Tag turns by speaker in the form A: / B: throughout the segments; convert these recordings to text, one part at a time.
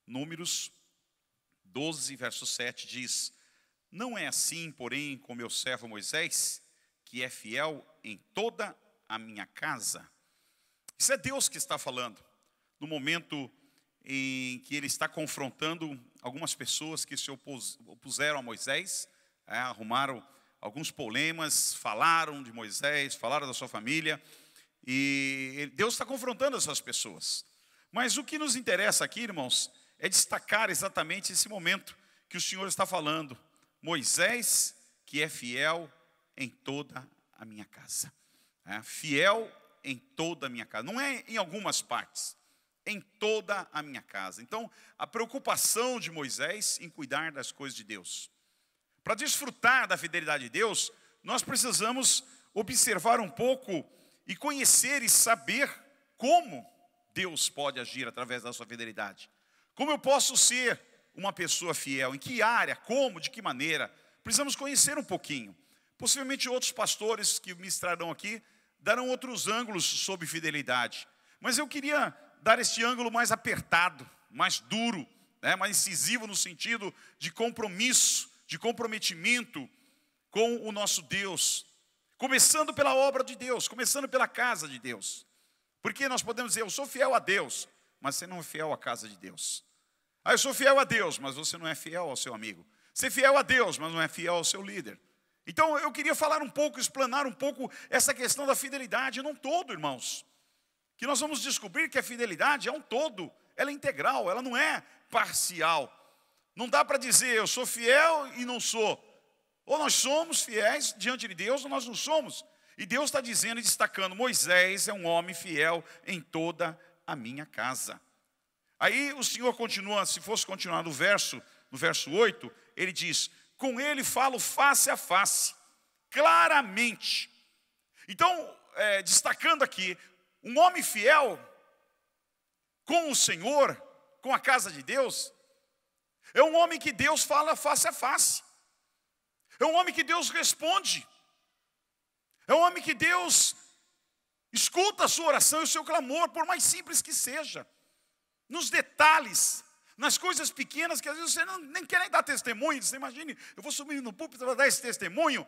A: Números 12, verso 7 diz: não é assim, porém, com meu servo Moisés, que é fiel em toda a minha casa. Isso é Deus que está falando, no momento em que ele está confrontando algumas pessoas que se opuseram a Moisés, arrumaram alguns problemas, falaram de Moisés, falaram da sua família, e Deus está confrontando essas pessoas. Mas o que nos interessa aqui, irmãos, é destacar exatamente esse momento que o Senhor está falando. Moisés, que é fiel em toda a minha casa. Fiel em toda a minha casa. Não é em algumas partes, em toda a minha casa. Então, a preocupação de Moisés em cuidar das coisas de Deus. Para desfrutar da fidelidade de Deus, nós precisamos observar um pouco e conhecer e saber como Deus pode agir através da sua fidelidade. Como eu posso ser uma pessoa fiel? Em que área? Como? De que maneira? Precisamos conhecer um pouquinho. Possivelmente outros pastores que ministrarão aqui darão outros ângulos sobre fidelidade. Mas eu queria dar este ângulo mais apertado, mais duro, mais incisivo no sentido de compromisso, de comprometimento com o nosso Deus. Começando pela obra de Deus, começando pela casa de Deus. Porque nós podemos dizer, eu sou fiel a Deus, mas você não é fiel à casa de Deus. Eu sou fiel a Deus, mas você não é fiel ao seu amigo. Você é fiel a Deus, mas não é fiel ao seu líder. Então eu queria falar um pouco, explanar um pouco essa questão da fidelidade num todo, irmãos. Que nós vamos descobrir que a fidelidade é um todo, ela é integral, ela não é parcial. Não dá para dizer, eu sou fiel e não sou. Ou nós somos fiéis diante de Deus, ou nós não somos. E Deus está dizendo e destacando, Moisés é um homem fiel em toda a minha casa. Aí o Senhor continua, se fosse continuar no verso 8, ele diz, com ele falo face a face, claramente. Então, destacando aqui, um homem fiel com o Senhor, com a casa de Deus, é um homem que Deus fala face a face. É um homem que Deus responde. É um homem que Deus escuta a sua oração e o seu clamor, por mais simples que seja. Nos detalhes, nas coisas pequenas que às vezes você nem quer nem dar testemunho. Você imagine, eu vou subir no púlpito para dar esse testemunho.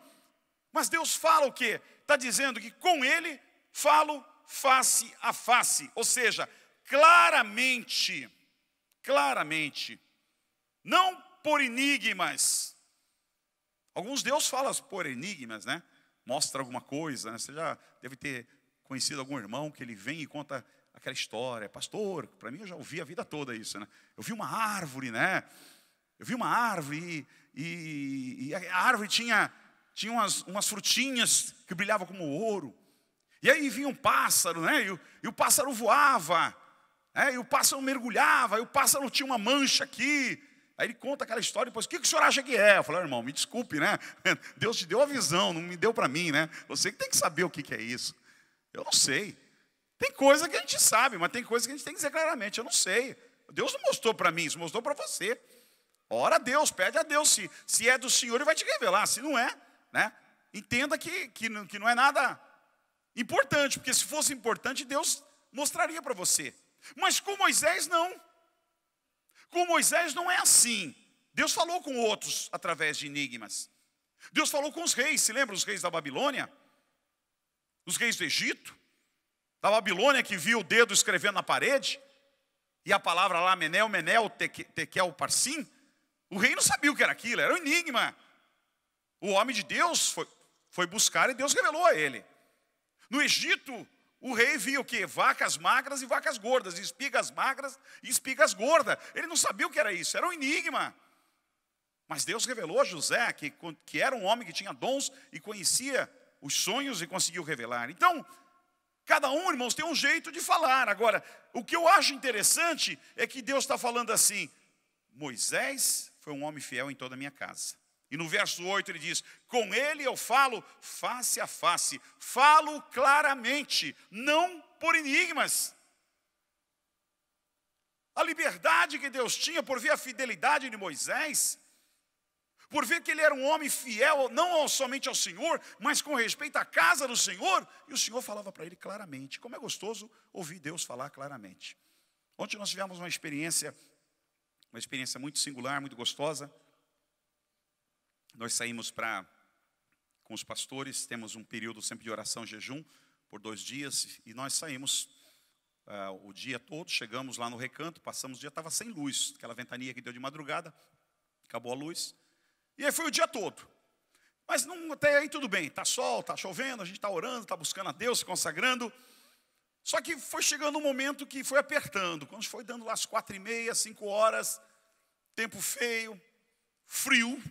A: Mas Deus fala o quê? Está dizendo que com Ele falo face a face. Ou seja, claramente. Não por enigmas. Alguns Deus fala por enigmas, né? Mostra alguma coisa, né? Você já deve ter conhecido algum irmão que ele vem e conta aquela história. Pastor, para mim eu já ouvi a vida toda isso, né? Eu vi uma árvore, né? Eu vi uma árvore e a árvore tinha umas frutinhas que brilhavam como ouro. E aí vinha um pássaro, né? E o pássaro voava, e o pássaro mergulhava, e o pássaro tinha uma mancha aqui. Aí ele conta aquela história, depois, o que o senhor acha que é? Eu falei, irmão, me desculpe, né? Deus te deu a visão, não me deu para mim, né? Você que tem que saber o que é isso. Eu não sei. Tem coisa que a gente sabe, mas tem coisa que a gente tem que dizer claramente, eu não sei. Deus não mostrou para mim, isso mostrou para você. Ora a Deus, pede a Deus, se é do Senhor, Ele vai te revelar. Se não é, né? Entenda que não é nada importante, porque se fosse importante, Deus mostraria para você. Mas com Moisés, não. Com Moisés não é assim. Deus falou com outros através de enigmas. Deus falou com os reis. Se lembra os reis da Babilônia? Os reis do Egito? Da Babilônia que viu o dedo escrevendo na parede? E a palavra lá, Menel, Tekel, Parsim? O rei não sabia o que era aquilo, era um enigma. O homem de Deus foi buscar e Deus revelou a ele. No Egito, o rei via o quê? Vacas magras e vacas gordas, espigas magras e espigas gordas. Ele não sabia o que era isso, era um enigma. Mas Deus revelou a José que era um homem que tinha dons e conhecia os sonhos e conseguiu revelar. Então, cada um, irmãos, tem um jeito de falar. Agora, o que eu acho interessante é que Deus está falando assim, Moisés foi um homem fiel em toda a minha casa. E no verso 8 ele diz, com ele eu falo face a face, falo claramente, não por enigmas. A liberdade que Deus tinha por ver a fidelidade de Moisés, por ver que ele era um homem fiel, não somente ao Senhor, mas com respeito à casa do Senhor, e o Senhor falava para ele claramente. Como é gostoso ouvir Deus falar claramente. Ontem nós tivemos uma experiência Uma experiência muito singular, muito gostosa. Nós saímos com os pastores, temos um período sempre de oração, jejum, por 2 dias, e nós saímos o dia todo, chegamos lá no recanto, passamos o dia, estava sem luz, aquela ventania que deu de madrugada, acabou a luz, e aí foi o dia todo. Mas até aí tudo bem, está sol, está chovendo, a gente está orando, está buscando a Deus, se consagrando. Só que foi chegando um momento que foi apertando, quando foi dando lá as 4h30, 5 horas, tempo feio, frio,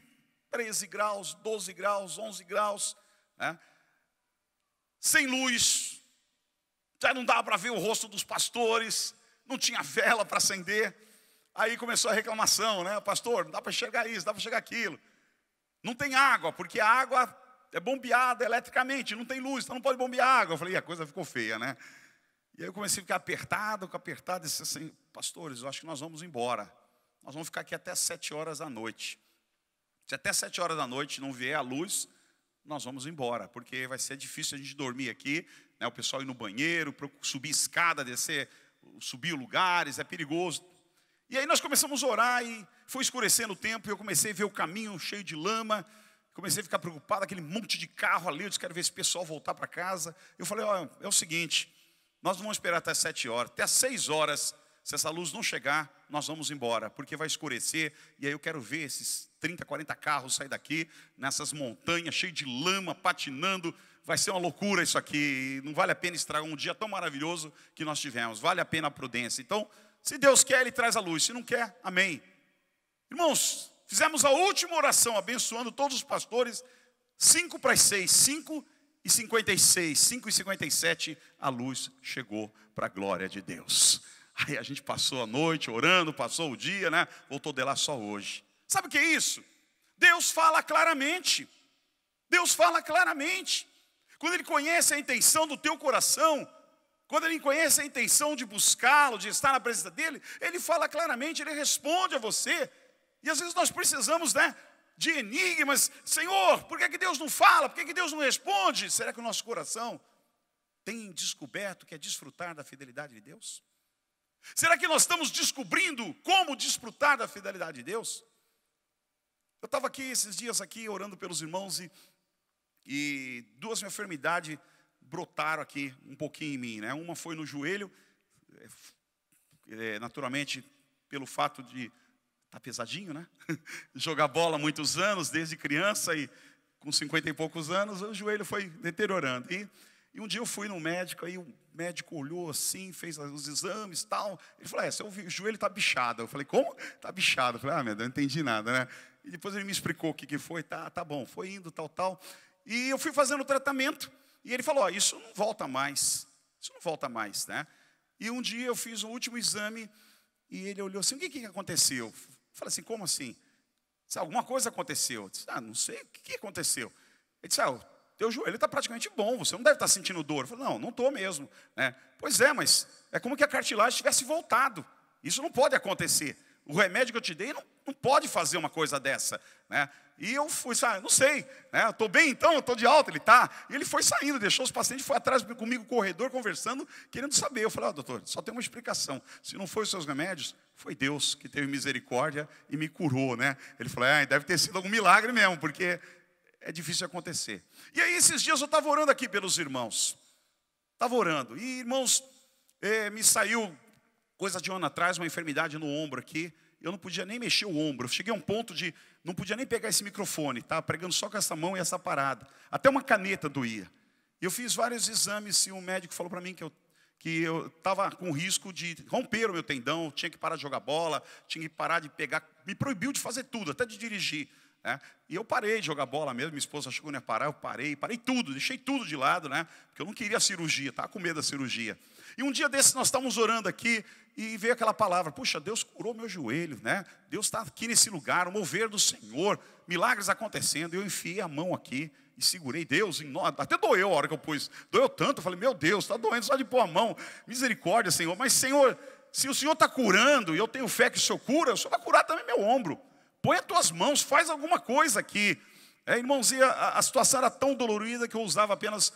A: 13 graus, 12 graus, 11 graus, né? Sem luz, já não dava para ver o rosto dos pastores, não tinha vela para acender. Aí começou a reclamação, né? Pastor, não dá para enxergar isso, não dá para enxergar aquilo. Não tem água, porque a água é bombeada eletricamente, não tem luz, então não pode bombear água. Eu falei, a coisa ficou feia, né? E aí eu comecei a ficar apertado, e disse assim, pastores, eu acho que nós vamos embora. Nós vamos ficar aqui até 7 horas da noite. Se até 7 horas da noite não vier a luz, nós vamos embora, porque vai ser difícil a gente dormir aqui, né? O pessoal ir no banheiro, subir escada, descer, subir lugares, é perigoso. E aí nós começamos a orar e foi escurecendo o tempo, e eu comecei a ver o caminho cheio de lama, comecei a ficar preocupado, aquele monte de carro ali, eu disse, quero ver esse pessoal voltar para casa. Eu falei, é o seguinte, nós não vamos esperar até 7 horas, até às 6 horas, se essa luz não chegar, nós vamos embora, porque vai escurecer, e aí eu quero ver esses 30, 40 carros sair daqui, nessas montanhas, cheio de lama, patinando, vai ser uma loucura isso aqui, não vale a pena estragar um dia tão maravilhoso que nós tivemos, vale a pena a prudência. Então, se Deus quer, Ele traz a luz, se não quer, amém. Irmãos, fizemos a última oração, abençoando todos os pastores, 5:06, 5:56, 5:57, a luz chegou para a glória de Deus. Aí a gente passou a noite orando, passou o dia, né? Voltou de lá só hoje. Sabe o que é isso? Deus fala claramente. Deus fala claramente. Quando Ele conhece a intenção do teu coração, quando Ele conhece a intenção de buscá-lo, de estar na presença dEle, Ele fala claramente, Ele responde a você. E às vezes nós precisamos, né, de enigmas. Senhor, por que Deus não fala? Por que Deus não responde? Será que o nosso coração tem descoberto que é desfrutar da fidelidade de Deus? Será que nós estamos descobrindo como desfrutar da fidelidade de Deus? Eu estava aqui esses dias aqui orando pelos irmãos e 2 enfermidades brotaram aqui um pouquinho em mim, né? Uma foi no joelho, naturalmente pelo fato de estar pesadinho, né? Jogar bola há muitos anos, desde criança, e com 50 e poucos anos o joelho foi deteriorando. E um dia eu fui no médico, aí o médico olhou assim, fez os exames e tal. Ele falou, o joelho está bichado. Eu falei, como? Está bichado. Eu falei, meu Deus, não entendi nada, né? E depois ele me explicou o que foi, tá bom, foi indo, tal. E eu fui fazendo o tratamento, e ele falou, isso não volta mais, né? E um dia eu fiz o último exame, e ele olhou assim, o que aconteceu? Eu falei assim, como assim? Disse, alguma coisa aconteceu. Eu disse, não sei, o que aconteceu? Ele disse, teu joelho está praticamente bom, você não deve estar sentindo dor. Eu falei, não estou mesmo, né? Pois é, mas é como que a cartilagem tivesse voltado. Isso não pode acontecer. O remédio que eu te dei não pode fazer uma coisa dessa, né? E eu fui, não sei, né? Estou bem então, estou de alta, ele está. E ele foi saindo, deixou os pacientes, foi atrás comigo no corredor, conversando, querendo saber. Eu falei, doutor, só tem uma explicação. Se não foi os seus remédios, foi Deus que teve misericórdia e me curou, né? Ele falou, deve ter sido algum milagre mesmo, porque é difícil acontecer. E aí esses dias eu estava orando aqui pelos irmãos. Estava orando. E irmãos, me saiu, coisa de um ano atrás, uma enfermidade no ombro aqui. Eu não podia nem mexer o ombro. Eu cheguei a um ponto de não podia nem pegar esse microfone. Estava pregando só com essa mão e essa parada. Até uma caneta doía. Eu fiz vários exames e um médico falou para mim que eu estava com risco de romper o meu tendão, tinha que parar de jogar bola, tinha que parar de pegar. Me proibiu de fazer tudo, até de dirigir. E eu parei de jogar bola mesmo, minha esposa achou que eu não ia parar, eu parei tudo, deixei tudo de lado, né? Porque eu não queria a cirurgia, estava com medo da cirurgia. E um dia desses nós estávamos orando aqui e veio aquela palavra, puxa, Deus curou meu joelho, né? Deus está aqui nesse lugar, o mover do Senhor, milagres acontecendo. Eu enfiei a mão aqui e segurei Deus, até doeu a hora que eu pus, doeu tanto, eu falei, meu Deus, está doendo só de pôr a mão, misericórdia, Senhor. Mas Senhor, se o Senhor está curando e eu tenho fé que o Senhor cura, o Senhor vai curar também meu ombro. Põe as tuas mãos, faz alguma coisa aqui. Irmãozinha, a situação era tão dolorida que eu usava apenas,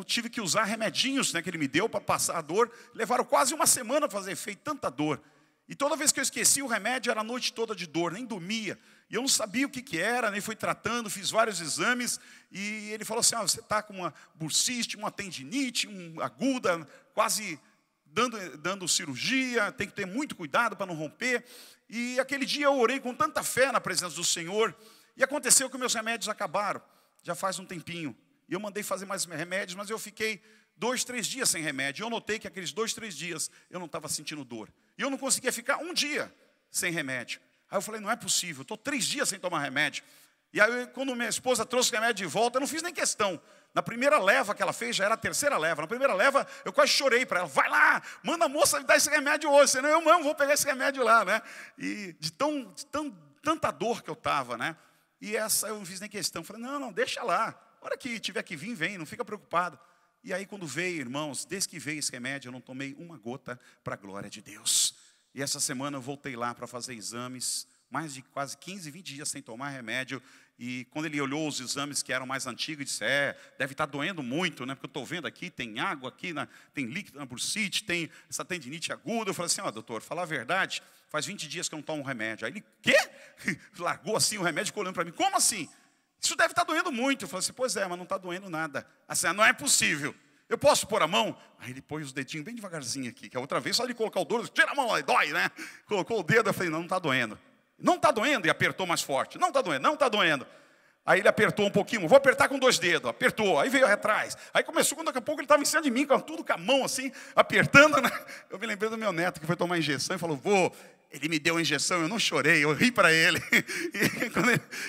A: tive que usar remedinhos, né, que ele me deu para passar a dor. Levaram quase uma semana para fazer efeito, tanta dor. E toda vez que eu esqueci o remédio, era a noite toda de dor, nem dormia. E eu não sabia o que era, nem fui tratando, fiz vários exames. E ele falou assim, você está com uma bursite, uma tendinite, aguda, quase dando cirurgia, tem que ter muito cuidado para não romper. E aquele dia eu orei com tanta fé na presença do Senhor. E aconteceu que meus remédios acabaram, já faz um tempinho. E eu mandei fazer mais remédios, mas eu fiquei 2, 3 dias sem remédio. Eu notei que aqueles 2, 3 dias eu não estava sentindo dor. E eu não conseguia ficar um dia sem remédio. Aí eu falei, não é possível, estou 3 dias sem tomar remédio. E aí quando minha esposa trouxe o remédio de volta, eu não fiz nem questão. Na primeira leva que ela fez, já era a terceira leva. Na primeira leva, eu quase chorei para ela. Vai lá, manda a moça me dar esse remédio hoje, senão eu mesmo vou pegar esse remédio lá, né? E de tanta dor que eu estava, né? E essa eu não fiz nem questão. Falei, não, deixa lá. A hora que tiver que vir, vem, não fica preocupado. E aí quando veio, irmãos, desde que veio esse remédio, eu não tomei uma gota para a glória de Deus. E essa semana eu voltei lá para fazer exames, mais de quase 15, 20 dias sem tomar remédio. E quando ele olhou os exames que eram mais antigos, disse, deve estar doendo muito, né? Porque eu estou vendo aqui, tem água aqui, tem líquido na bursite, tem essa tendinite aguda. Eu falei assim, doutor, falar a verdade, faz 20 dias que eu não tomo remédio. Aí ele, quê? Largou assim o remédio, ficou olhando para mim, como assim? Isso deve estar doendo muito. Eu falei assim, pois é, mas não está doendo nada. Assim, não é possível. Eu posso pôr a mão? Aí ele pôs os dedinhos bem devagarzinho aqui, que a outra vez só de colocar o dedo, tira a mão aí, dói, né? Colocou o dedo, eu falei, não está doendo. Não está doendo, e apertou mais forte. Não está doendo, não está doendo. Aí ele apertou um pouquinho, vou apertar com 2 dedos, apertou, aí veio atrás. Aí começou, quando daqui a pouco ele estava em cima de mim, tudo com a mão assim, apertando, né? Eu me lembrei do meu neto que foi tomar injeção e falou, vô, ele me deu a injeção, eu não chorei, eu ri para ele. E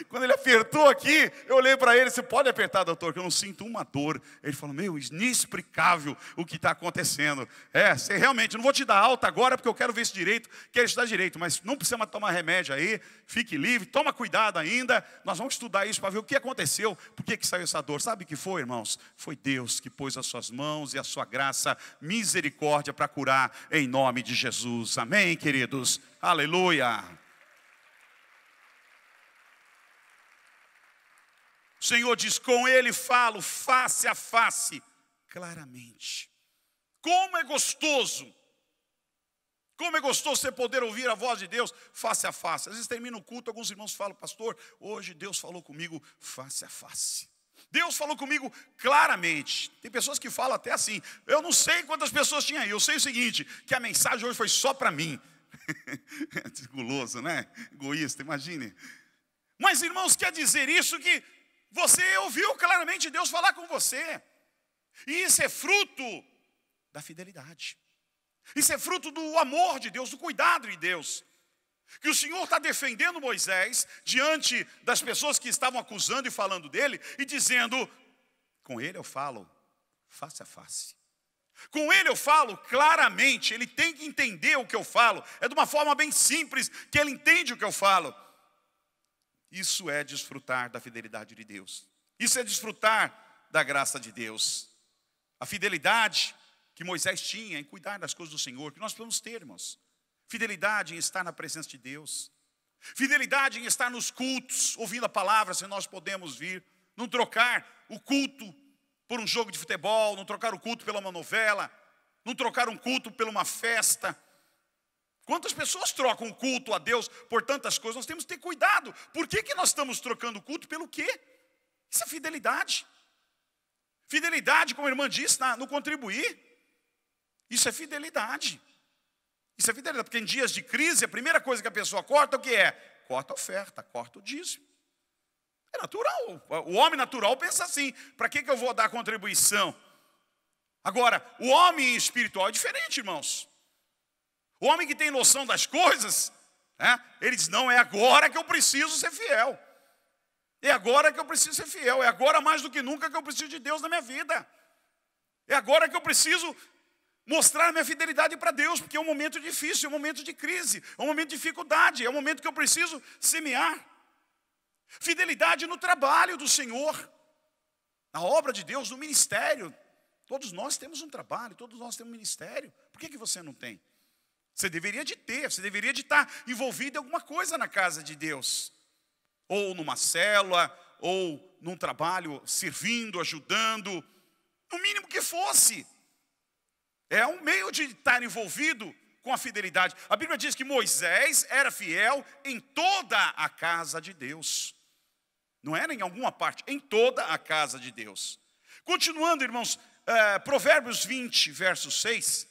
A: quando ele apertou aqui, eu olhei para ele, você pode apertar, doutor, que eu não sinto uma dor. Ele falou, inexplicável o que está acontecendo. Você realmente, não vou te dar alta agora, porque eu quero ver isso direito, quero estudar direito, mas não precisa mais tomar remédio aí, fique livre, toma cuidado ainda, nós vamos estudar isso para ver o que aconteceu, por que saiu essa dor. Sabe o que foi, irmãos? Foi Deus que pôs as suas mãos e a sua graça, misericórdia para curar em nome de Jesus. Amém, queridos? Aleluia. O Senhor diz, com Ele falo face a face, claramente. Como é gostoso você poder ouvir a voz de Deus face a face. Às vezes termina o culto, alguns irmãos falam, pastor, hoje Deus falou comigo face a face. Deus falou comigo claramente. Tem pessoas que falam até assim, eu não sei quantas pessoas tinha aí, eu sei o seguinte, que a mensagem hoje foi só para mim. Guloso, né? Egoísta, imagine. Mas, irmãos, quer dizer isso que você ouviu claramente Deus falar com você. E isso é fruto da fidelidade. Isso é fruto do amor de Deus, do cuidado de Deus. Que o Senhor está defendendo Moisés diante das pessoas que estavam acusando e falando dele e dizendo, com ele eu falo face a face. Com ele eu falo claramente, ele tem que entender o que eu falo. É de uma forma bem simples que ele entende o que eu falo. Isso é desfrutar da fidelidade de Deus. Isso é desfrutar da graça de Deus. A fidelidade que Moisés tinha em cuidar das coisas do Senhor, que nós podemos ter, irmãos. Fidelidade em estar na presença de Deus. Fidelidade em estar nos cultos, ouvindo a palavra, se nós podemos vir. Não trocar o culto por um jogo de futebol, não trocar o culto pela uma novela, não trocar um culto por uma festa. Quantas pessoas trocam o culto a Deus por tantas coisas? Nós temos que ter cuidado. Por que nós estamos trocando o culto pelo quê? Isso é fidelidade. Fidelidade, como a irmã disse, no contribuir. Isso é fidelidade. Isso é fidelidade, porque em dias de crise, a primeira coisa que a pessoa corta, o que é? Corta a oferta, corta o dízimo. É natural, o homem natural pensa assim, para que eu vou dar contribuição? Agora, o homem espiritual é diferente, irmãos. O homem que tem noção das coisas, ele diz, não, é agora que eu preciso ser fiel. É agora que eu preciso ser fiel, é agora mais do que nunca que eu preciso de Deus na minha vida. É agora que eu preciso mostrar a minha fidelidade para Deus, porque é um momento difícil, é um momento de crise, é um momento de dificuldade, é um momento que eu preciso semear. Fidelidade no trabalho do Senhor, na obra de Deus, no ministério. Todos nós temos um trabalho, todos nós temos um ministério. Por que você não tem? Você deveria de ter, você deveria de estar envolvido em alguma coisa na casa de Deus. Ou numa célula, ou num trabalho servindo, ajudando, no mínimo que fosse. É um meio de estar envolvido com a fidelidade. A Bíblia diz que Moisés era fiel em toda a casa de Deus. Não era em alguma parte, em toda a casa de Deus. Continuando, irmãos, Provérbios 20, verso 6,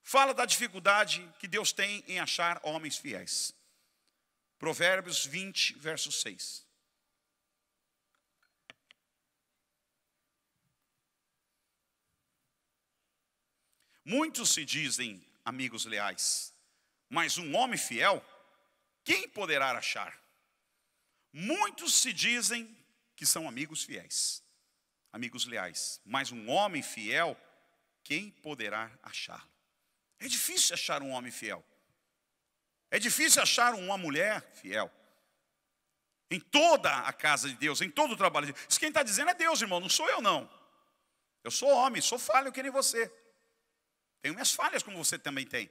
A: fala da dificuldade que Deus tem em achar homens fiéis. Provérbios 20, verso 6. Muitos se dizem amigos leais, mas um homem fiel, quem poderá achar? Muitos se dizem que são amigos fiéis, amigos leais, mas um homem fiel, quem poderá achá-lo? É difícil achar um homem fiel. É difícil achar uma mulher fiel. Em toda a casa de Deus, em todo o trabalho de Deus. Isso quem está dizendo é Deus, irmão, não sou eu não. Eu sou homem, sou falho que nem você. Tenho minhas falhas como você também tem.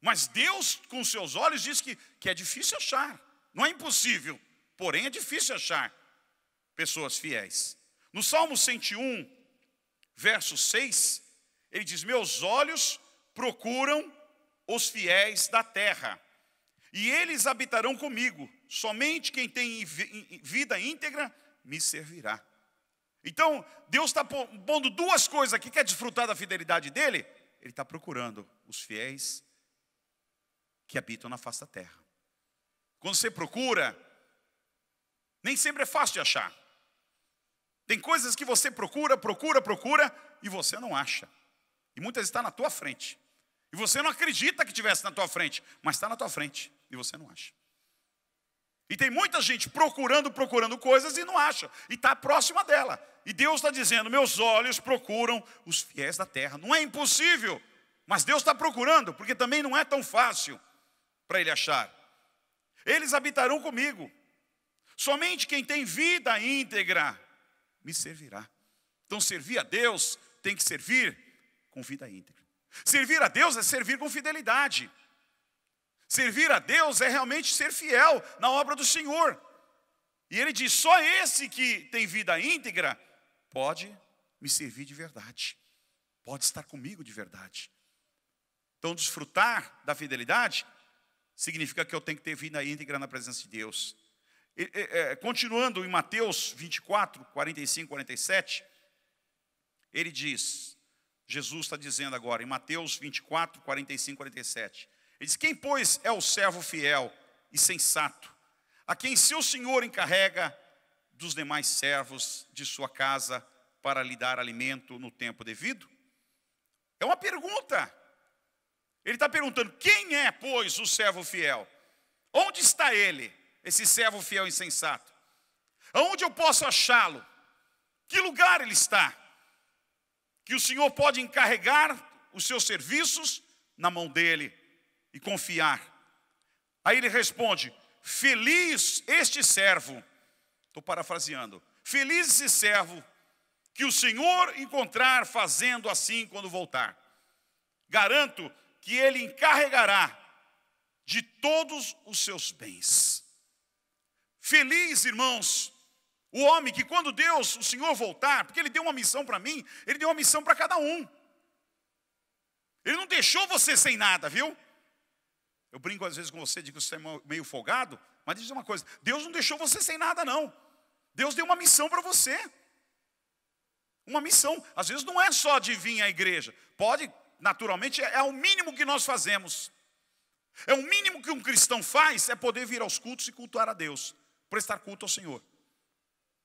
A: Mas Deus, com os seus olhos, diz que é difícil achar. Não é impossível, porém é difícil achar pessoas fiéis. No Salmo 101, verso 6, ele diz: meus olhos procuram os fiéis da terra, e eles habitarão comigo. Somente quem tem vida íntegra me servirá. Então, Deus está pondo duas coisas aqui. Quer desfrutar da fidelidade dele? Ele está procurando os fiéis que habitam na face da terra. Quando você procura, nem sempre é fácil de achar. Tem coisas que você procura, e você não acha. E muitas vezes está na tua frente. E você não acredita que estivesse na tua frente, mas está na tua frente e você não acha. E tem muita gente procurando coisas e não acha. E está próxima dela. E Deus está dizendo: meus olhos procuram os fiéis da terra. Não é impossível, mas Deus está procurando, porque também não é tão fácil para ele achar. Eles habitarão comigo. Somente quem tem vida íntegra me servirá. Então servir a Deus tem que servir com vida íntegra. Servir a Deus é servir com fidelidade. Servir a Deus é realmente ser fiel na obra do Senhor. E ele diz: só esse que tem vida íntegra pode me servir de verdade. Pode estar comigo de verdade. Então desfrutar da fidelidade significa que eu tenho que ter vida íntegra na presença de Deus. Continuando em Mateus 24, 45, 47, ele diz, Jesus está dizendo agora, em Mateus 24, 45, 47, ele diz: quem, pois, é o servo fiel e sensato, a quem seu senhor encarrega dos demais servos de sua casa para lhe dar alimento no tempo devido? É uma pergunta. Ele está perguntando: quem é, pois, o servo fiel? Onde está ele, esse servo fiel e sensato? Aonde eu posso achá-lo? Que lugar ele está? Que o Senhor pode encarregar os seus serviços na mão dele e confiar. Aí ele responde: feliz este servo, estou parafraseando, feliz esse servo que o Senhor encontrar fazendo assim quando voltar. Garanto que ele encarregará de todos os seus bens. Feliz, irmãos, o homem que quando Deus, o Senhor voltar, porque ele deu uma missão para mim, ele deu uma missão para cada um. Ele não deixou você sem nada, viu? Eu brinco às vezes com você, digo que você é meio folgado, mas diz uma coisa: Deus não deixou você sem nada não. Deus deu uma missão para você. Uma missão, às vezes não é só de vir à igreja. Pode, naturalmente, é o mínimo que nós fazemos. É o mínimo que um cristão faz, é poder vir aos cultos e cultuar a Deus. Prestar culto ao Senhor.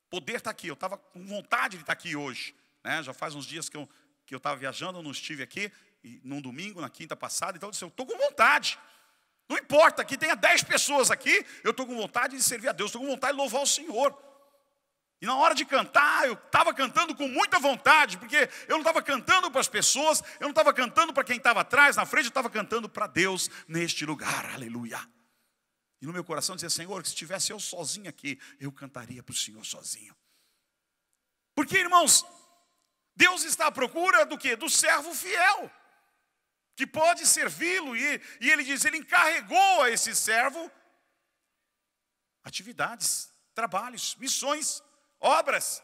A: Poder estar aqui, eu estava com vontade de estar aqui hoje, né? Já faz uns dias que eu estava viajando, eu não estive aqui, e num domingo, na quinta passada, então eu disse: eu estou com vontade. Não importa que tenha 10 pessoas aqui, eu estou com vontade de servir a Deus, estou com vontade de louvar o Senhor. E na hora de cantar, eu estava cantando com muita vontade, porque eu não estava cantando para as pessoas, eu não estava cantando para quem estava atrás, na frente, eu estava cantando para Deus neste lugar, aleluia. E no meu coração dizia: Senhor, que se tivesse eu sozinho aqui, eu cantaria para o Senhor sozinho. Porque, irmãos, Deus está à procura do quê? Do servo fiel, que pode servi-lo, e ele diz, ele encarregou a esse servo atividades, trabalhos, missões, obras.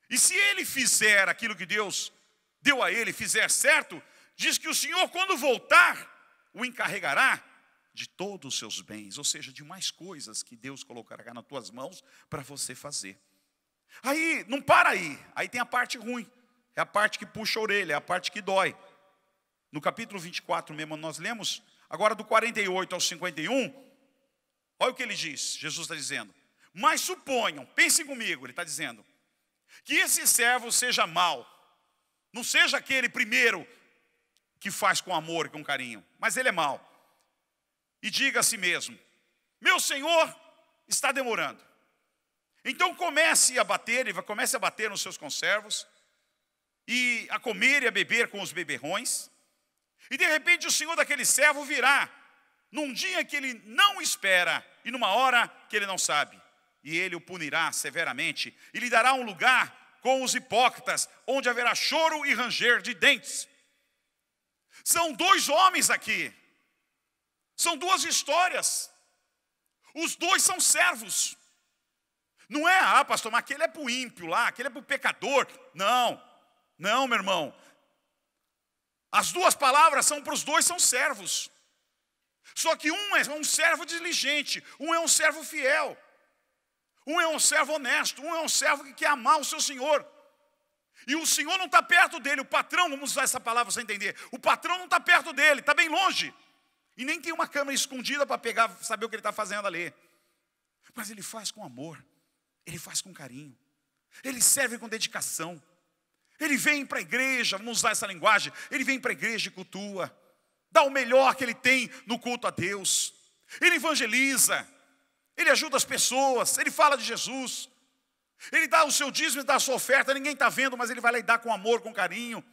A: E se ele fizer aquilo que Deus deu a ele, fizer certo, diz que o Senhor, quando voltar, o encarregará de todos os seus bens, ou seja, de mais coisas que Deus colocará nas tuas mãos para você fazer. Aí, não para aí tem a parte ruim, é a parte que puxa a orelha, é a parte que dói. No capítulo 24 mesmo nós lemos, agora do 48 ao 51, olha o que ele diz, Jesus está dizendo. Mas suponham, pensem comigo, ele está dizendo, que esse servo seja mau, não seja aquele primeiro que faz com amor e com carinho, mas ele é mau. E diga a si mesmo, meu senhor está demorando. Então comece a bater nos seus conservos, e a comer e a beber com os beberrões, e de repente o senhor daquele servo virá, num dia que ele não espera, e numa hora que ele não sabe, e ele o punirá severamente, e lhe dará um lugar com os hipócritas, onde haverá choro e ranger de dentes. São dois homens aqui, são duas histórias, os dois são servos. Não é, pastor, mas aquele é para o ímpio lá, aquele é para o pecador. Não, meu irmão. As duas palavras são para os dois, são servos. Só que um é um servo diligente, um é um servo fiel. Um é um servo honesto, um é um servo que quer amar o seu senhor. E o senhor não está perto dele, o patrão, vamos usar essa palavra para você entender. O patrão não está perto dele, está bem longe. E nem tem uma câmera escondida para pegar, saber o que ele está fazendo ali. Mas ele faz com amor, ele faz com carinho, ele serve com dedicação. Ele vem para a igreja, vamos usar essa linguagem, ele vem para a igreja e cultua, dá o melhor que ele tem no culto a Deus. Ele evangeliza, ele ajuda as pessoas, ele fala de Jesus. Ele dá o seu dízimo, dá a sua oferta, ninguém está vendo, mas ele vai lá e dá com amor, com carinho.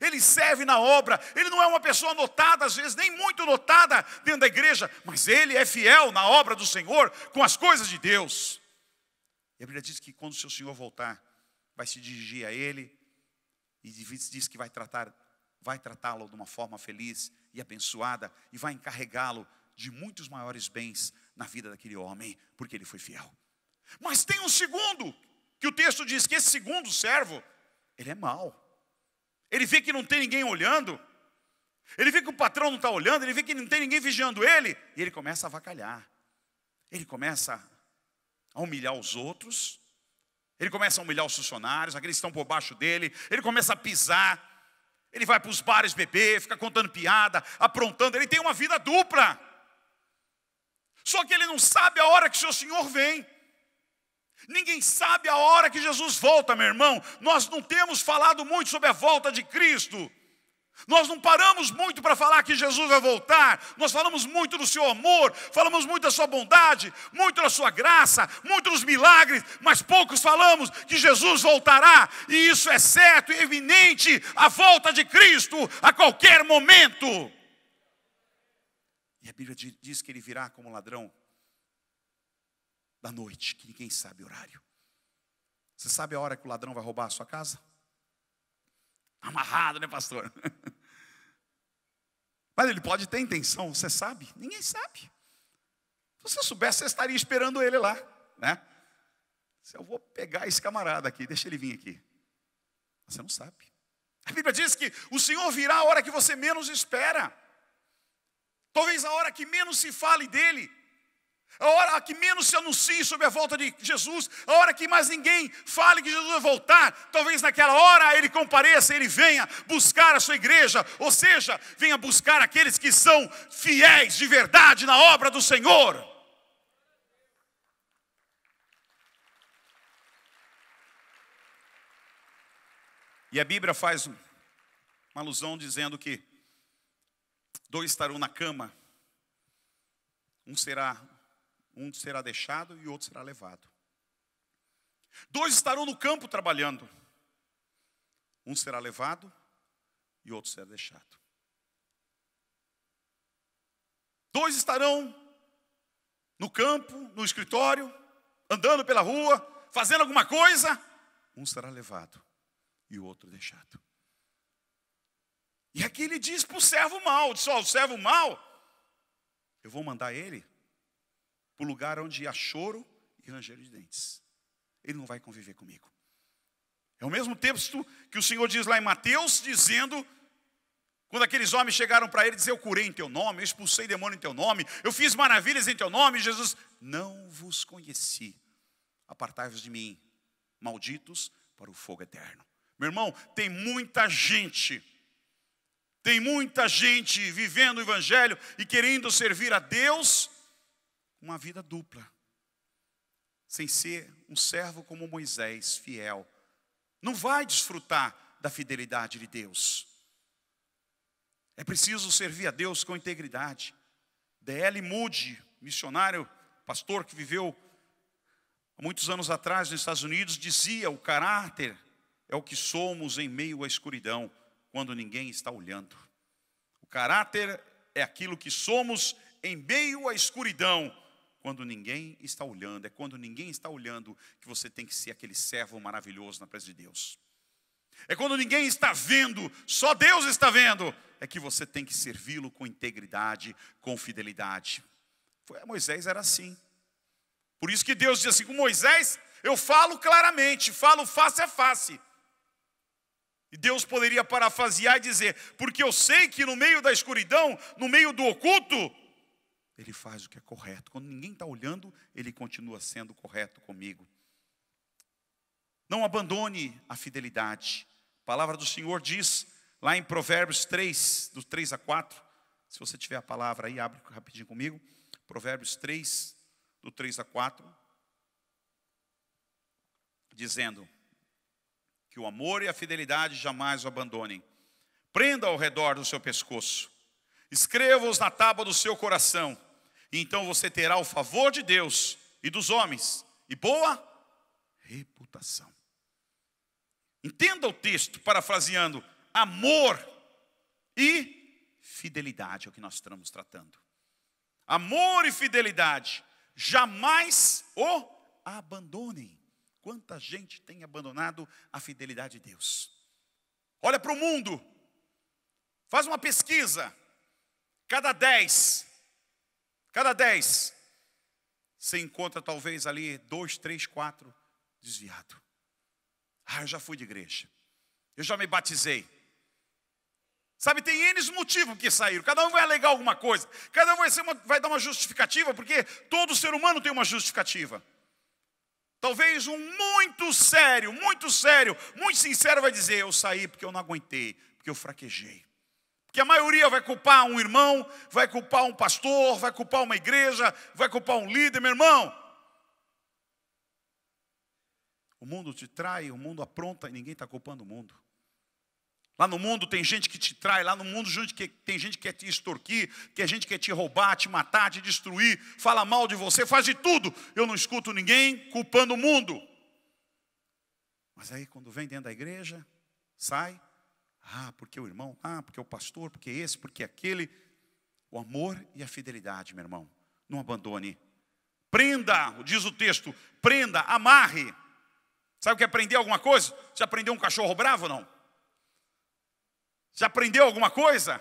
A: Ele serve na obra, ele não é uma pessoa notada, às vezes nem muito notada dentro da igreja, mas ele é fiel na obra do Senhor, com as coisas de Deus. E a Bíblia diz que quando o seu Senhor voltar, vai se dirigir a ele, e diz que vai tratá-lo de uma forma feliz e abençoada, e vai encarregá-lo de muitos maiores bens na vida daquele homem, porque ele foi fiel. Mas tem um segundo, que o texto diz que esse segundo servo, ele é mau. Ele vê que não tem ninguém olhando, ele vê que o patrão não está olhando, ele vê que não tem ninguém vigiando ele, e ele começa a avacalhar. Ele começa a humilhar os outros, ele começa a humilhar os funcionários, aqueles que estão por baixo dele, ele começa a pisar, ele vai para os bares beber, fica contando piada, aprontando, ele tem uma vida dupla. Só que ele não sabe a hora que o seu Senhor vem. Ninguém sabe a hora que Jesus volta, meu irmão. Nós não temos falado muito sobre a volta de Cristo. Nós não paramos muito para falar que Jesus vai voltar. Nós falamos muito do seu amor, falamos muito da sua bondade, muito da sua graça, muito dos milagres, mas poucos falamos que Jesus voltará. E isso é certo e evidente, a volta de Cristo a qualquer momento. E a Bíblia diz que ele virá como ladrão da noite, que ninguém sabe o horário. Você sabe a hora que o ladrão vai roubar a sua casa? Amarrado, né, pastor? Mas ele pode ter intenção, você sabe? Ninguém sabe. Se você soubesse, você estaria esperando ele lá, né? Se eu vou pegar esse camarada aqui, deixa ele vir aqui. Você não sabe. A Bíblia diz que o Senhor virá a hora que você menos espera. Talvez a hora que menos se fale dele. A hora que menos se anuncie sobre a volta de Jesus, a hora que mais ninguém fale que Jesus vai voltar, talvez naquela hora ele compareça, ele venha buscar a sua igreja, ou seja, venha buscar aqueles que são fiéis de verdade na obra do Senhor. E a Bíblia faz uma alusão dizendo que dois estarão na cama, um será deixado e o outro será levado. Dois estarão no campo trabalhando. Um será levado e o outro será deixado. Dois estarão no campo, no escritório, andando pela rua, fazendo alguma coisa. Um será levado e o outro deixado. E aqui ele diz para o servo mau, diz, o servo mau, eu vou mandar ele para o lugar onde há choro e ranger de dentes. Ele não vai conviver comigo. É o mesmo texto que o Senhor diz lá em Mateus, dizendo, Quando aqueles homens chegaram para ele e disseram: eu curei em teu nome, eu expulsei demônio em teu nome, eu fiz maravilhas em teu nome, Jesus: não vos conheci, apartai-vos de mim, malditos, para o fogo eterno. Meu irmão, tem muita gente vivendo o evangelho e querendo servir a Deus, uma vida dupla, sem ser um servo como Moisés, fiel. Não vai desfrutar da fidelidade de Deus. É preciso servir a Deus com integridade. D.L. Moody, missionário, pastor que viveu há muitos anos atrás nos Estados Unidos, dizia: o caráter é o que somos em meio à escuridão, quando ninguém está olhando. O caráter é aquilo que somos em meio à escuridão, quando ninguém está olhando. É quando ninguém está olhando que você tem que ser aquele servo maravilhoso na presença de Deus. É quando ninguém está vendo, só Deus está vendo, é que você tem que servi-lo com integridade, com fidelidade. Moisés era assim. Por isso que Deus diz assim: com Moisés eu falo claramente, falo face a face. E Deus poderia parafrasear e dizer: porque eu sei que no meio da escuridão, no meio do oculto, ele faz o que é correto. Quando ninguém está olhando, ele continua sendo correto comigo. Não abandone a fidelidade. A palavra do Senhor diz, lá em Provérbios 3, do 3 a 4. Se você tiver a palavra aí, abre rapidinho comigo. Provérbios 3, do 3 a 4. Dizendo que o amor e a fidelidade jamais o abandonem. Prenda ao redor do seu pescoço. Escreva-os na tábua do seu coração. E então você terá o favor de Deus e dos homens. E boa reputação. Entenda o texto, parafraseando: amor e fidelidade é o que nós estamos tratando. Amor e fidelidade, jamais o abandonem. Quanta gente tem abandonado a fidelidade de Deus. Olha para o mundo, faz uma pesquisa. Cada 10, você encontra talvez ali 2, 3, 4 desviados. Eu já fui de igreja, eu já me batizei. Sabe, tem N motivos que saíram. Cada um vai alegar alguma coisa. Cada um vai dar uma justificativa, porque todo ser humano tem uma justificativa. Talvez um muito sério, muito sincero vai dizer: eu saí porque eu não aguentei, porque eu fraquejei. Porque a maioria vai culpar um irmão, vai culpar um pastor, vai culpar uma igreja, vai culpar um líder. Meu irmão, o mundo te trai, o mundo apronta e ninguém está culpando o mundo. Lá no mundo tem gente que te trai, lá no mundo tem gente que quer te extorquir, que a gente quer te roubar, te matar, te destruir, fala mal de você, faz de tudo. Eu não escuto ninguém culpando o mundo. Mas aí quando vem dentro da igreja, sai: porque o irmão, porque o pastor, porque esse, porque aquele. O amor e a fidelidade, meu irmão, não abandone. Prenda, diz o texto, prenda, amarre. Sabe o que é prender alguma coisa? Já prendeu um cachorro bravo ou não? Já prendeu alguma coisa?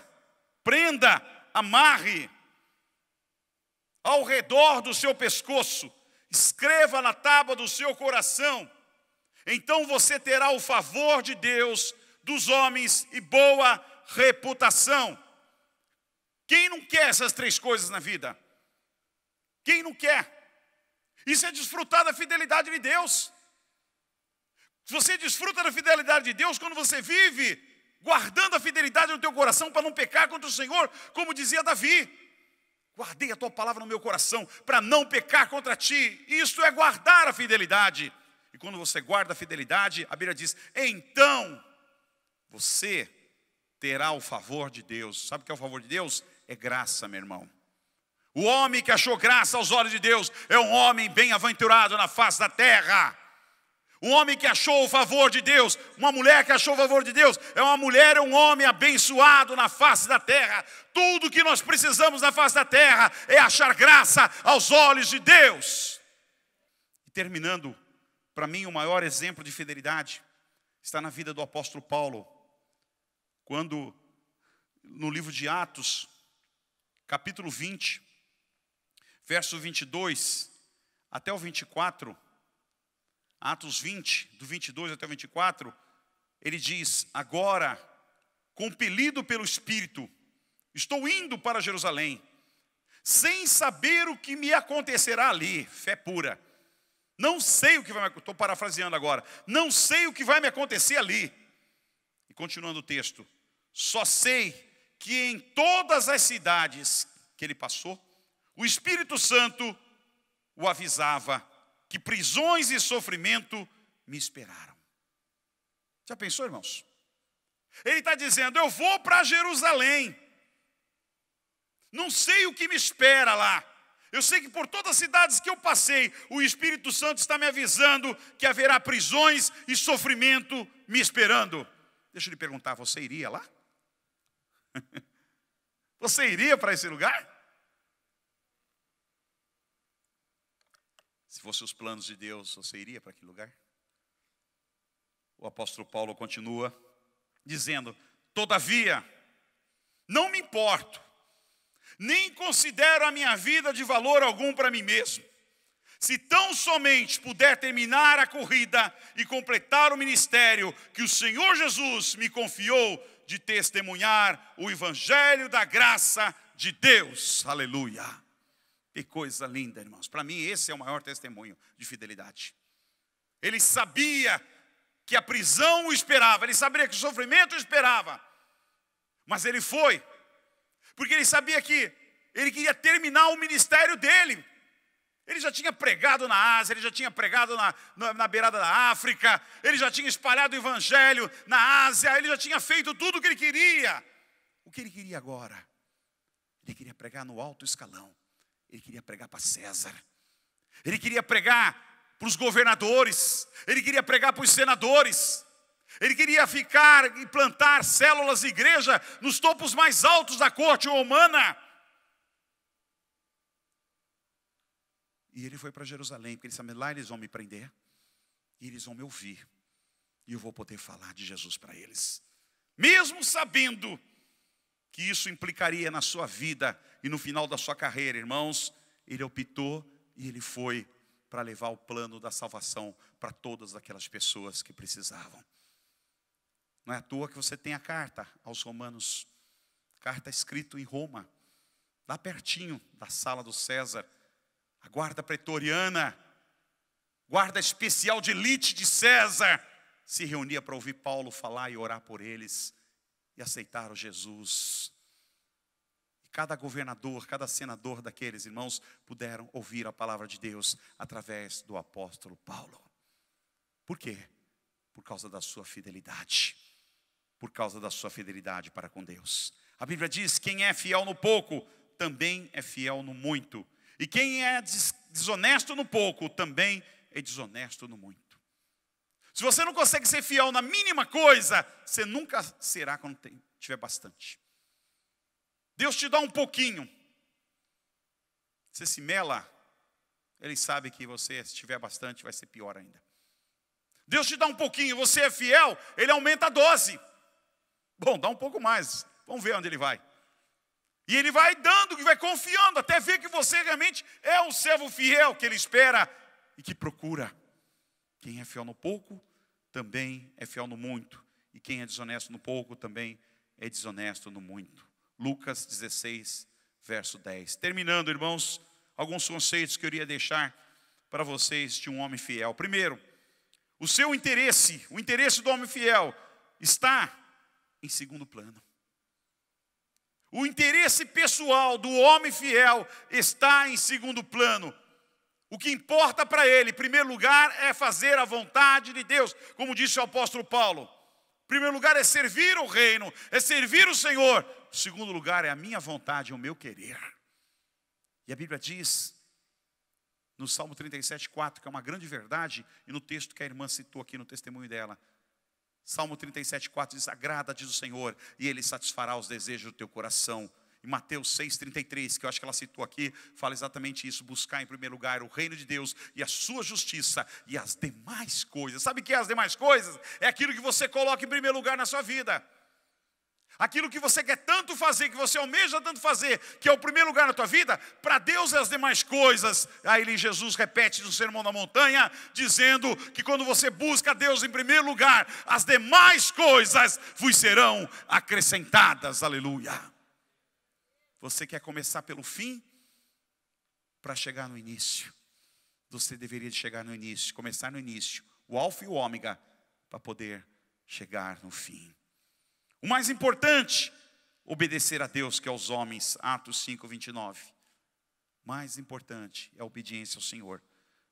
A: Prenda, amarre ao redor do seu pescoço, escreva na tábua do seu coração. Então você terá o favor de Deus, dos homens e boa reputação. Quem não quer essas 3 coisas na vida? Quem não quer? Isso é desfrutar da fidelidade de Deus. Você desfruta da fidelidade de Deus quando você vive guardando a fidelidade no teu coração para não pecar contra o Senhor, como dizia Davi: guardei a tua palavra no meu coração para não pecar contra ti. Isso é guardar a fidelidade. E quando você guarda a fidelidade, a Bíblia diz: então você terá o favor de Deus. Sabe o que é o favor de Deus? É graça, meu irmão. O homem que achou graça aos olhos de Deus é um homem bem-aventurado na face da terra. Um homem que achou o favor de Deus, uma mulher que achou o favor de Deus, é uma mulher, é um homem abençoado na face da terra. Tudo que nós precisamos na face da terra é achar graça aos olhos de Deus. E terminando, para mim o maior exemplo de fidelidade está na vida do apóstolo Paulo. Quando no livro de Atos, capítulo 20, verso 22 até o 24, Atos 20, do 22 até o 24, ele diz: agora compelido pelo Espírito, estou indo para Jerusalém, sem saber o que me acontecerá ali. Fé pura. Não sei o que vai me acontecer, estou parafraseando agora. Não sei o que vai me acontecer ali. E continuando o texto, só sei que em todas as cidades que ele passou, o Espírito Santo o avisava que prisões e sofrimento me esperaram. Já pensou, irmãos? Ele está dizendo, eu vou para Jerusalém. Não sei o que me espera lá. Eu sei que por todas as cidades que eu passei, o Espírito Santo está me avisando que haverá prisões e sofrimento me esperando. Deixa eu lhe perguntar, você iria lá? Você iria para esse lugar? Se fossem os planos de Deus, você iria para aquele lugar? O apóstolo Paulo continua dizendo, todavia, não me importo, nem considero a minha vida de valor algum para mim mesmo. Se tão somente puder terminar a corrida e completar o ministério que o Senhor Jesus me confiou de testemunhar o evangelho da graça de Deus. Aleluia. Que coisa linda, irmãos. Para mim esse é o maior testemunho de fidelidade. Ele sabia que a prisão o esperava, ele sabia que o sofrimento o esperava. Mas ele foi, porque ele sabia que ele queria terminar o ministério dele. Ele já tinha pregado na Ásia, ele já tinha pregado na beirada da África, ele já tinha espalhado o evangelho na Ásia, ele já tinha feito tudo o que ele queria. O que ele queria agora? Ele queria pregar no alto escalão, ele queria pregar para César, ele queria pregar para os governadores, ele queria pregar para os senadores, ele queria ficar e plantar células de igreja nos topos mais altos da corte romana. E ele foi para Jerusalém, porque ele sabia, lá eles vão me prender, e eles vão me ouvir, e eu vou poder falar de Jesus para eles. Mesmo sabendo que isso implicaria na sua vida e no final da sua carreira, irmãos, ele optou e ele foi para levar o plano da salvação para todas aquelas pessoas que precisavam. Não é à toa que você tem a carta aos romanos, carta escrita em Roma, lá pertinho da sala do César, a guarda pretoriana, guarda especial de elite de César, se reunia para ouvir Paulo falar e orar por eles, e aceitaram Jesus. E cada governador, cada senador daqueles irmãos, puderam ouvir a palavra de Deus através do apóstolo Paulo. Por quê? Por causa da sua fidelidade. Por causa da sua fidelidade para com Deus. A Bíblia diz, quem é fiel no pouco, também é fiel no muito. E quem é desonesto no pouco, também é desonesto no muito. Se você não consegue ser fiel na mínima coisa, você nunca será quando tiver bastante. Deus te dá um pouquinho. Você se mela, Ele sabe que você, se tiver bastante, vai ser pior ainda. Deus te dá um pouquinho, você é fiel, Ele aumenta a dose. Bom, dá um pouco mais, vamos ver onde Ele vai. E Ele vai dando, que vai confiando, até ver que você realmente é o servo fiel que Ele espera e que procura. Quem é fiel no pouco, também é fiel no muito. E quem é desonesto no pouco, também é desonesto no muito. Lucas 16, verso 10. Terminando, irmãos, alguns conceitos que eu iria deixar para vocês de um homem fiel. Primeiro, o seu interesse, o interesse do homem fiel, está em segundo plano. O interesse pessoal do homem fiel está em segundo plano. O que importa para ele, em primeiro lugar, é fazer a vontade de Deus. Como disse o apóstolo Paulo. Em primeiro lugar é servir o reino, é servir o Senhor. Em segundo lugar é a minha vontade, é o meu querer. E a Bíblia diz, no Salmo 37,4, que é uma grande verdade, e no texto que a irmã citou aqui no testemunho dela. Salmo 37,4 diz, agrada-te do Senhor, e Ele satisfará os desejos do teu coração. E Mateus 6,33, que eu acho que ela citou aqui, fala exatamente isso, buscar em primeiro lugar o reino de Deus e a sua justiça e as demais coisas. Sabe o que é as demais coisas? É aquilo que você coloca em primeiro lugar na sua vida. Aquilo que você quer tanto fazer, que você almeja tanto fazer, que é o primeiro lugar na tua vida, para Deus é as demais coisas. Aí Jesus repete no Sermão da Montanha, dizendo que quando você busca a Deus em primeiro lugar, as demais coisas vos serão acrescentadas. Aleluia. Você quer começar pelo fim para chegar no início. Você deveria chegar no início, começar no início, o alfa e o ômega, para poder chegar no fim. O mais importante, obedecer a Deus, que é aos homens, Atos 5, 29. Mais importante é a obediência ao Senhor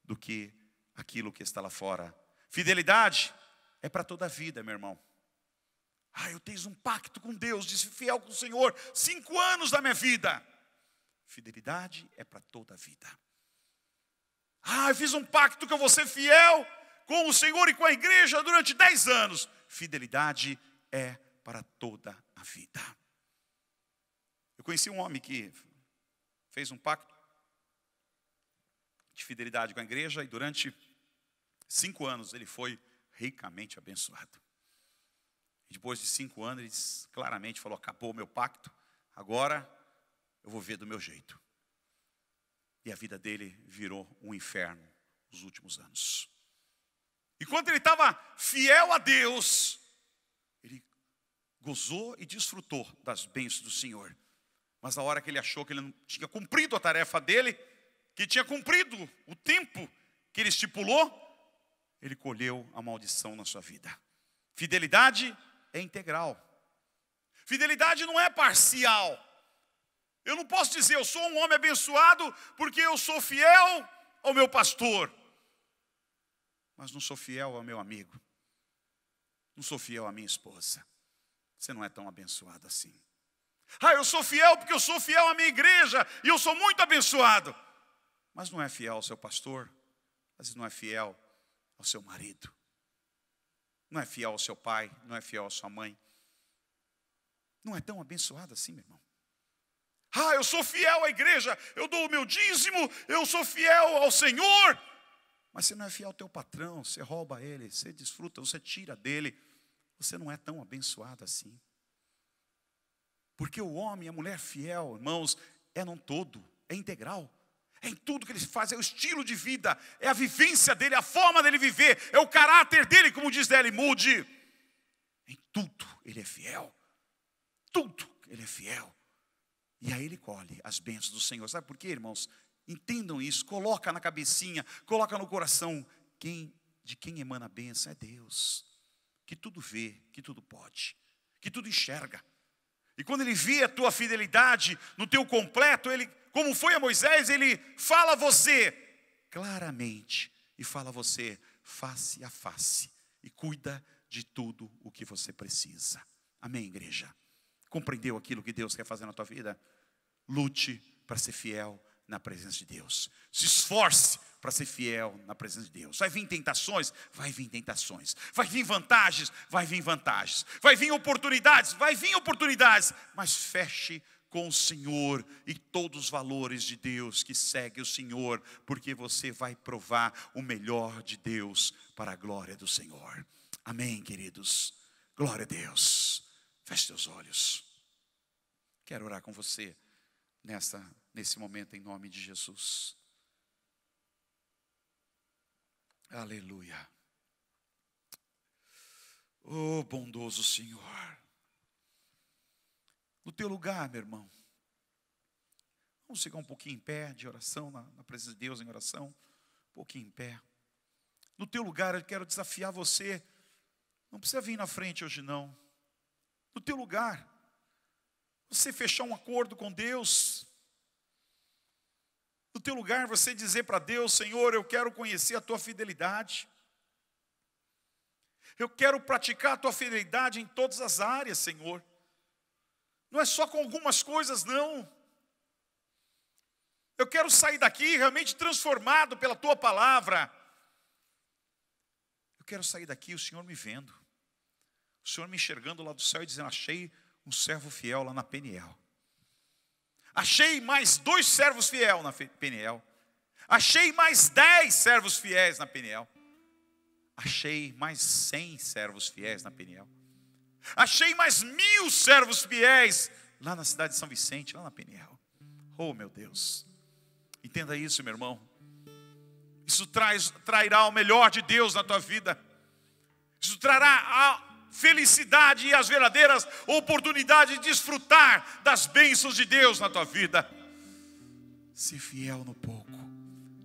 A: do que aquilo que está lá fora. Fidelidade é para toda a vida, meu irmão. Eu tenho um pacto com Deus, disse fiel com o Senhor, 5 anos da minha vida. Fidelidade é para toda a vida. Eu fiz um pacto que eu vou ser fiel com o Senhor e com a igreja durante 10 anos. Fidelidade é para toda a vida. Eu conheci um homem que fez um pacto de fidelidade com a igreja e durante 5 anos ele foi ricamente abençoado. E depois de 5 anos ele claramente falou: acabou o meu pacto, agora eu vou ver do meu jeito. E a vida dele virou um inferno nos últimos anos. Enquanto ele estava fiel a Deus, ele gozou e desfrutou das bênçãos do Senhor. Mas a hora que ele achou que ele não tinha cumprido a tarefa dele, que tinha cumprido o tempo que ele estipulou, ele colheu a maldição na sua vida. Fidelidade é integral. Fidelidade não é parcial. Eu não posso dizer, eu sou um homem abençoado porque eu sou fiel ao meu pastor, mas não sou fiel ao meu amigo, não sou fiel à minha esposa. Você não é tão abençoado assim. Eu sou fiel porque eu sou fiel à minha igreja e eu sou muito abençoado, mas não é fiel ao seu pastor, às vezes não é fiel ao seu marido, não é fiel ao seu pai, não é fiel à sua mãe. Não é tão abençoado assim, meu irmão. Eu sou fiel à igreja, eu dou o meu dízimo, eu sou fiel ao Senhor. Mas você não é fiel ao teu patrão, você rouba ele, você desfruta, você tira dele. Você não é tão abençoado assim. Porque o homem e a mulher fiel, irmãos, é num todo, é integral. É em tudo que ele faz, é o estilo de vida, é a vivência dele, a forma dele viver, é o caráter dele, como diz D.L. Moody. Em tudo ele é fiel. Tudo ele é fiel. E aí ele colhe as bênçãos do Senhor. Sabe por quê, irmãos? Entendam isso, coloca na cabecinha, coloca no coração. De quem emana a bênção é Deus. Que tudo vê, que tudo pode, que tudo enxerga. E quando ele vê a tua fidelidade no teu completo, ele, como foi a Moisés, ele fala a você claramente. E fala a você face a face. E cuida de tudo o que você precisa. Amém, igreja? Compreendeu aquilo que Deus quer fazer na tua vida? Lute para ser fiel na presença de Deus. Se esforce para ser fiel na presença de Deus. Vai vir tentações? Vai vir tentações. Vai vir vantagens? Vai vir vantagens. Vai vir oportunidades? Vai vir oportunidades. Mas feche com o Senhor e todos os valores de Deus que segue o Senhor, porque você vai provar o melhor de Deus para a glória do Senhor. Amém, queridos? Glória a Deus. Feche seus olhos. Quero orar com você nesse momento em nome de Jesus. Aleluia. Oh, bondoso Senhor. No teu lugar, meu irmão. Vamos ficar um pouquinho em pé de oração, na presença de Deus em oração. Um pouquinho em pé. No teu lugar, eu quero desafiar você. Não precisa vir na frente hoje não. No teu lugar, você fechar um acordo com Deus. No teu lugar, você dizer para Deus: Senhor, eu quero conhecer a tua fidelidade. Eu quero praticar a tua fidelidade em todas as áreas, Senhor. Não é só com algumas coisas, não. Eu quero sair daqui realmente transformado pela tua palavra. Eu quero sair daqui, o Senhor me vendo. O Senhor me enxergando lá do céu e dizendo: achei um servo fiel lá na Peniel. Achei mais 2 servos fiéis na Peniel. Achei mais 10 servos fiéis na Peniel. Achei mais 100 servos fiéis na Peniel. Achei mais 1000 servos fiéis lá na cidade de São Vicente, lá na Peniel. Oh, meu Deus. Entenda isso, meu irmão. Isso trairá o melhor de Deus na tua vida. Isso trará a felicidade e as verdadeiras oportunidades de desfrutar das bênçãos de Deus na tua vida. Se fiel no pouco,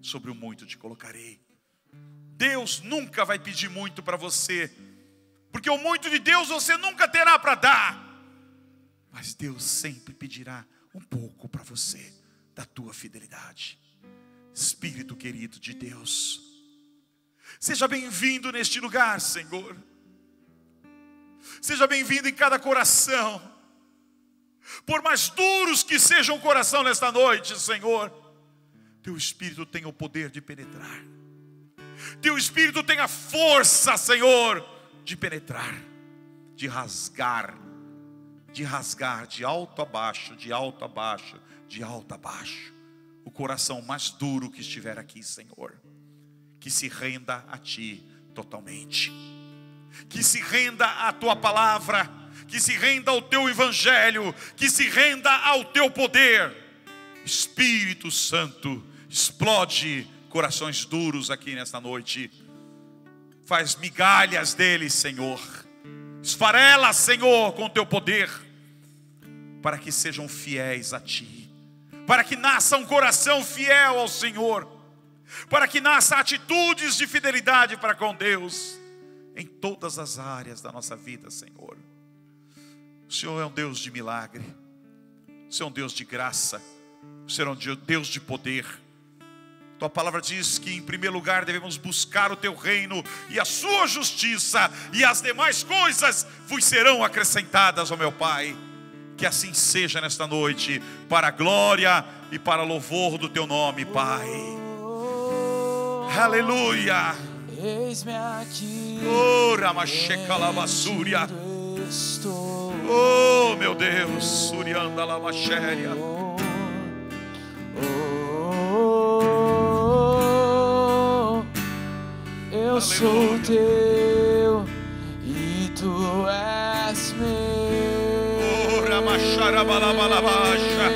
A: sobre o muito te colocarei. Deus nunca vai pedir muito para você, porque o muito de Deus você nunca terá para dar. Mas Deus sempre pedirá um pouco para você, da tua fidelidade. Espírito querido de Deus, seja bem-vindo neste lugar, Senhor. Seja bem-vindo em cada coração. Por mais duros que seja o coração nesta noite, Senhor, teu Espírito tem o poder de penetrar. Teu Espírito tem a força, Senhor, de penetrar, de rasgar, de alto a baixo, de alto a baixo, de alto a baixo, o coração mais duro que estiver aqui, Senhor. Que se renda a Ti totalmente. Que se renda à Tua palavra, que se renda ao Teu evangelho, que se renda ao Teu poder. Espírito Santo, explode corações duros aqui nesta noite. Faz migalhas deles, Senhor. Esfarela, Senhor, com o Teu poder, para que sejam fiéis a Ti, para que nasça um coração fiel ao Senhor, para que nasça atitudes de fidelidade para com Deus, em todas as áreas da nossa vida, Senhor. O Senhor é um Deus de milagre, o Senhor é um Deus de graça, o Senhor é um Deus de poder. Tua palavra diz que em primeiro lugar devemos buscar o Teu reino e a Sua justiça, e as demais coisas vos serão acrescentadas, ó meu Pai. Que assim seja nesta noite, para a glória e para louvor do Teu nome, Pai. Aleluia.
B: Eis-me aqui,
A: Oh, Ramachecalabasúria. Oh, meu Deus, Surianda Lamachéria.
B: Eu sou Teu e Tu és meu.
A: Oh, Ramacharabalabalabasha.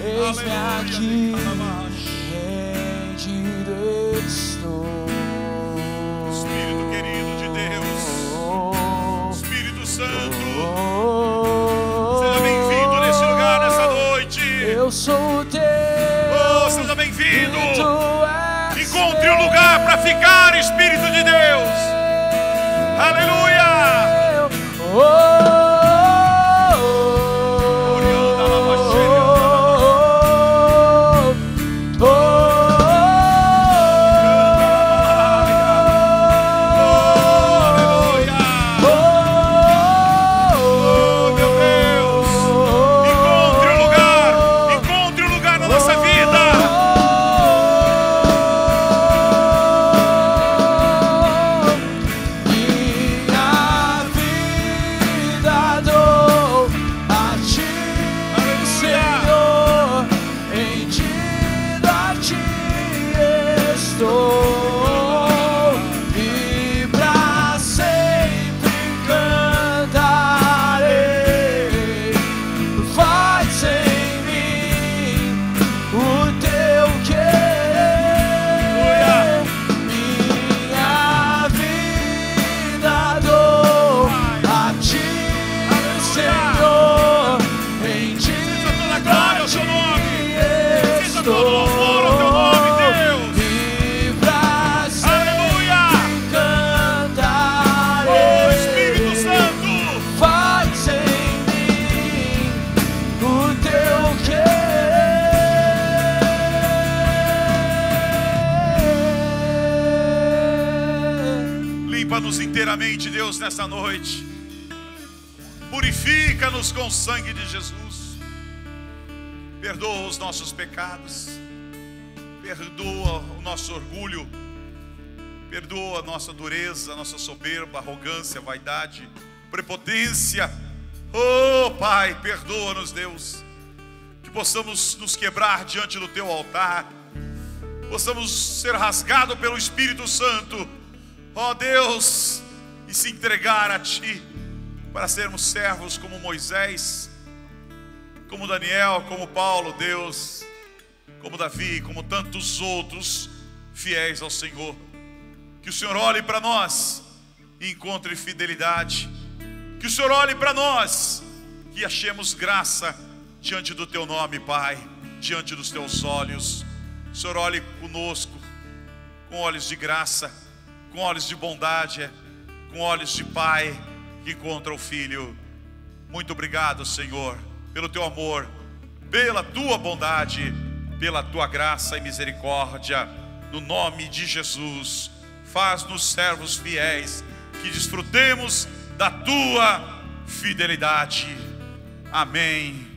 B: Eis-me aqui, rendido estou.
A: Espírito querido de Deus, Espírito Santo, seja bem-vindo nesse lugar, nessa noite.
B: Eu sou Teu.
A: Oh, seja bem-vindo.
B: E Tu és
A: Encontre um lugar para ficar, Espírito de Deus. Aleluia. Inteiramente, Deus, nessa noite. Purifica-nos com o sangue de Jesus. Perdoa os nossos pecados. Perdoa o nosso orgulho. Perdoa a nossa dureza, a nossa soberba, arrogância, vaidade, prepotência. Oh, Pai, perdoa-nos, Deus. Que possamos nos quebrar diante do Teu altar. possamos ser rasgados pelo Espírito Santo, ó Deus, e se entregar a Ti, para sermos servos como Moisés, como Daniel, como Paulo, Deus, como Davi, como tantos outros fiéis ao Senhor. Que o Senhor olhe para nós e encontre fidelidade. Que o Senhor olhe para nós e achemos graça diante do Teu nome, Pai, diante dos Teus olhos. O Senhor olhe conosco com olhos de graça, com olhos de bondade, com olhos de Pai que encontra o Filho. Muito obrigado, Senhor, pelo Teu amor, pela Tua bondade, pela Tua graça e misericórdia. No nome de Jesus, faz-nos servos fiéis, que desfrutemos da Tua fidelidade. Amém.